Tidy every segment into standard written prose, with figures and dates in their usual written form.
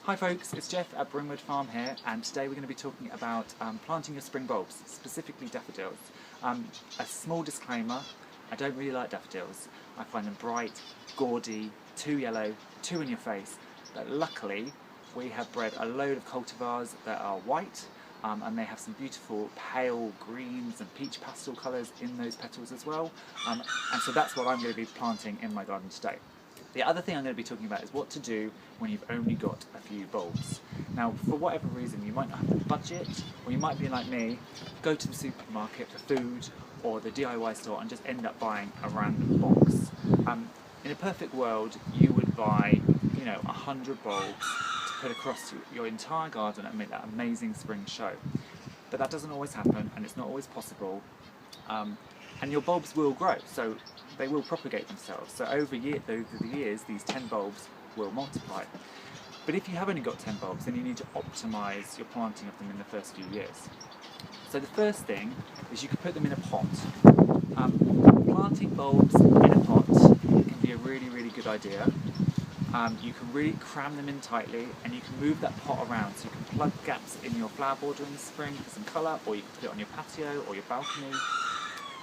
Hi folks, it's Jeff at Brimwood Farm here, and today we're going to be talking about planting your spring bulbs, specifically daffodils. A small disclaimer, I don't really like daffodils. I find them bright, gaudy, too yellow, too in your face, but luckily we have bred a load of cultivars that are white, and they have some beautiful pale greens and peach pastel colours in those petals as well, and so that's what I'm going to be planting in my garden today. The other thing I'm going to be talking about is what to do when you've only got a few bulbs. Now, for whatever reason, you might not have the budget, or you might be like me, go to the supermarket for food or the DIY store and just end up buying a random box. In a perfect world, you would buy, 100 bulbs to put across your entire garden and make that amazing spring show. But that doesn't always happen, and it's not always possible. And your bulbs will grow, so they will propagate themselves. So over the years, these 10 bulbs will multiply. But if you have only got 10 bulbs, then you need to optimise your planting of them in the first few years. So the first thing is you can put them in a pot. Planting bulbs in a pot can be a really, really good idea. You can really cram them in tightly, and you can move that pot around, so you can plug gaps in your flower border in the spring for some colour, or you can put it on your patio or your balcony.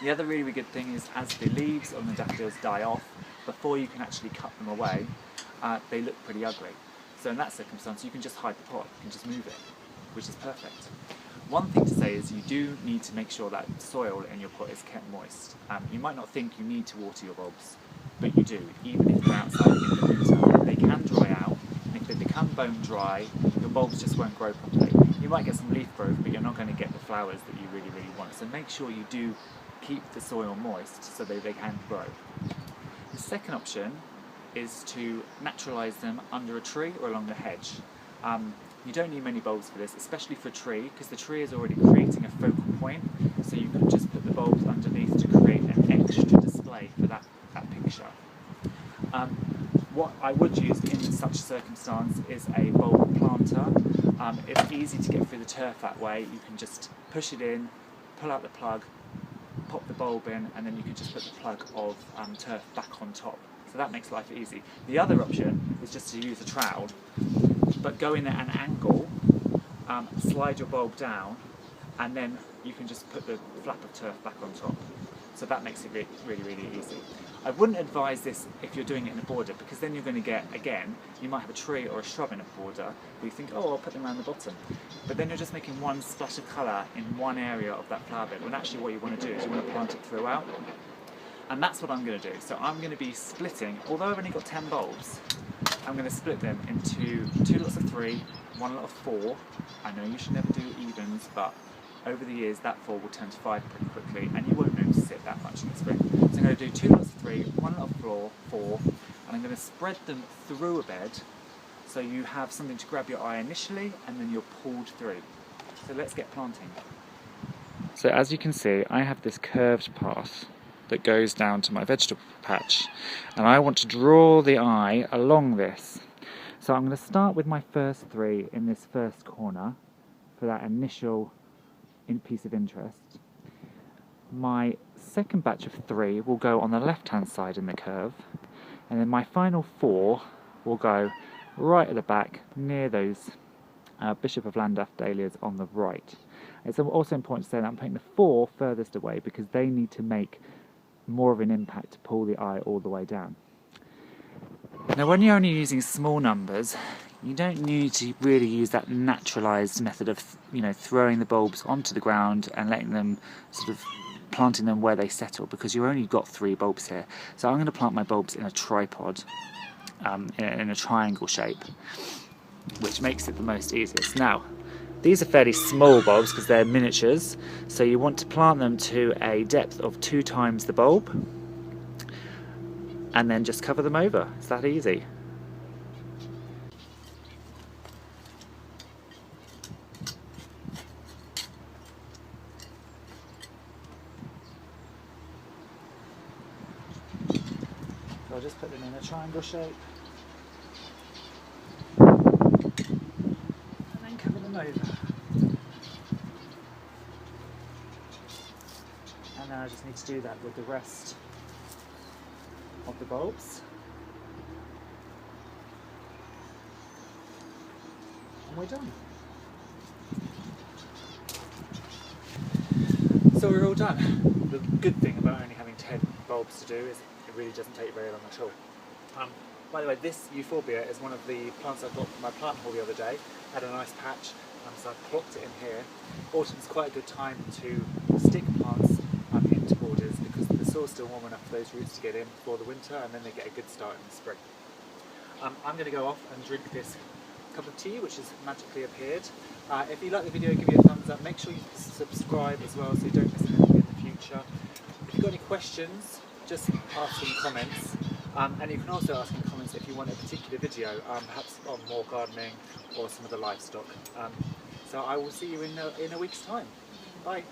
The other really, really good thing is as the leaves on the daffodils die off, before you can actually cut them away, they look pretty ugly. So in that circumstance, you can just hide the pot, you can just move it, which is perfect. One thing to say is you do need to make sure that soil in your pot is kept moist. You might not think you need to water your bulbs, but you do, even if they're outside in the winter. They can dry out, and if they become bone dry, your bulbs just won't grow properly. You might get some leaf growth, but you're not going to get the flowers that you really, really want. So make sure you do keep the soil moist so that they can grow. The second option is to naturalise them under a tree or along the hedge. You don't need many bulbs for this, especially for a tree, because the tree is already creating a focal point, so you can just put the bulbs underneath to create an extra display for that picture. What I would use in such circumstance is a bulb planter. It's easy to get through the turf that way. You can just push it in, pull out the plug, pop the bulb in, and then you can just put the plug of turf back on top. So that makes life easy. The other option is just to use a trowel, but go in at an angle, slide your bulb down, and then you can just put the flap of turf back on top. So that makes it really, really easy. I wouldn't advise this if you're doing it in a border, because then you're going to get, again, you might have a tree or a shrub in a border where you think, oh, I'll put them around the bottom. But then you're just making one splash of colour in one area of that flower bed, when actually what you want to do is you want to plant it throughout. And that's what I'm going to do. So I'm going to be splitting, although I've only got 10 bulbs, I'm going to split them into 2 lots of 3, 1 lot of 4. I know you should never do evens, but over the years that 4 will turn to 5 pretty quickly, and you won't notice it that much in the spring. So I'm going to do 2 lots of 3, 1 lot of 4, and I'm going to spread them through a bed, so you have something to grab your eye initially, and then you're pulled through. So let's get planting. So as you can see, I have this curved path that goes down to my vegetable patch, and I want to draw the eye along this. So I'm going to start with my first 3 in this first corner for that initial piece of interest. My second batch of 3 will go on the left hand side in the curve, and then my final 4 will go right at the back near those Bishop of Llandaff dahlias on the right. It's also important to say that I'm putting the 4 furthest away because they need to make more of an impact to pull the eye all the way down. Now when you're only using small numbers, you don't need to really use that naturalised method of throwing the bulbs onto the ground and letting them sort of planting them where they settle, because you've only got 3 bulbs here. So I'm going to plant my bulbs in a tripod, in a triangle shape, which makes it the most easiest. Now these are fairly small bulbs because they're miniatures, so you want to plant them to a depth of 2 times the bulb, and then just cover them over. It's that easy. So I'll just put them in a triangle shape, and then cover them over. And now I just need to do that with the rest of the bulbs. and we're done. So we're all done. The good thing about only having 10 bulbs to do is it really doesn't take very long at all. By the way, this euphorbia is one of the plants I got from my plant haul the other day. Had a nice patch, so I plopped it in here. Autumn's quite a good time to stick plants into borders because the soil's still warm enough for those roots to get in before the winter, and then they get a good start in the spring. I'm going to go off and drink this cup of tea which has magically appeared. If you like the video, give me a thumbs up. Make sure you subscribe as well so you don't miss anything in the future. If you've got any questions, just ask in comments. And you can also ask in comments if you want a particular video, perhaps on more gardening or some of the livestock. So I will see you in a week's time. Bye.